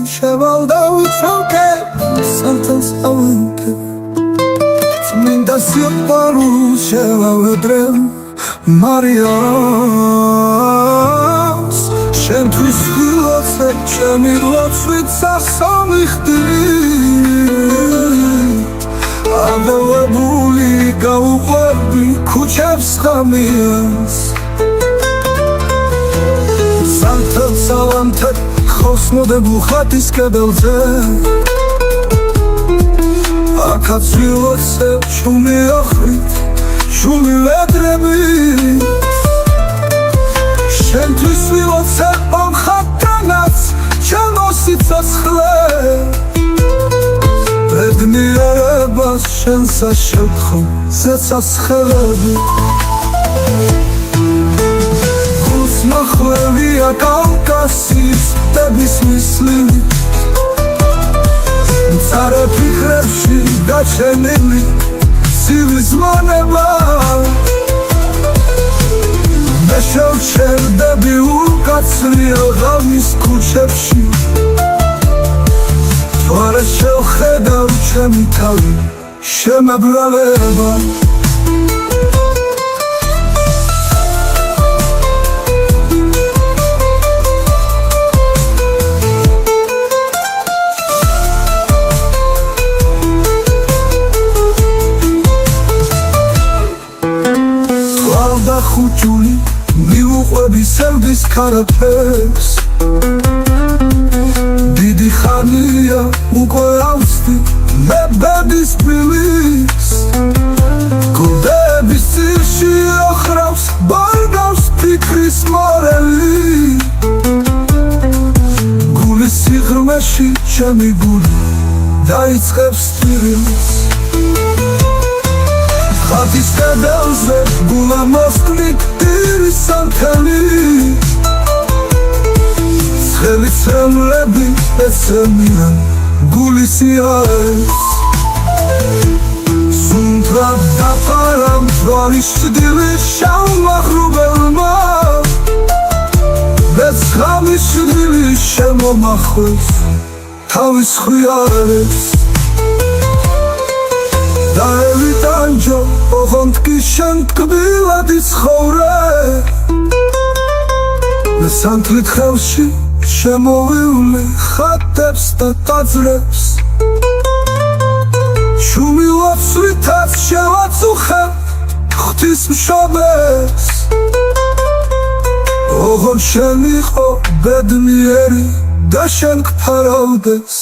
შევალდა უცალკე სანთელს ავანკე წმინდა სიყვარულს შევავედრე მარიამს შენთვის ვილოცე ჩემი ლოცვით სასამიხდი აბელებული გაუყვები ქუჩებს ხამიანს სანთელს ავანკე ხოსმოდებულ ხატის კედელზე აქაც ვილოცე შუმი ოხრით შუმი ვედრები შენთვის ვილოცე ამ ხატთანაც ჩემო სიცოცხლე ბედნიერებას შენსა შევთხო ზეცასხელები ნახვევია კავკასიის ტების მისლილი მწარე ფიქრებში გაჩენილი ცივის მონება მე შევჩერდები უკაცრიელ ღამის ქუჩებში თუ არა შევხედავ ჩემი თავი შემებრალება ხუჭული მიუყვები სევდის ქარაფებს დიდი ხანია უკვე ავსდი მე ბედის პილის გულდების წირში ოხრავს ბარგავს ფიქრის მორელი გულის სიღრმეში ჩემი გული დაიწყებს ტირილს ხატის კედელზე გულა მოსკნით ტირის სანთელი ცხელი ცრემლები ეცემიან გულის იარეს სუნთრად დაფარა მძვარის ჭდილის შავმა ღრუბელმა მეც ღამის ჭდილის შემომახვეს თავის ხვიარეს დაევიტანჯო ოღონდ კი შენ ტკბილად იცხოვრე მე სანთლით ხელში შემოვივლი ხატებს და ტაძრებს შუმი ლოცვითაც შევაწუხებ ღვთისმშობელს ოღონდ შენ იყო ბედნიერი და შენ გფარავდეს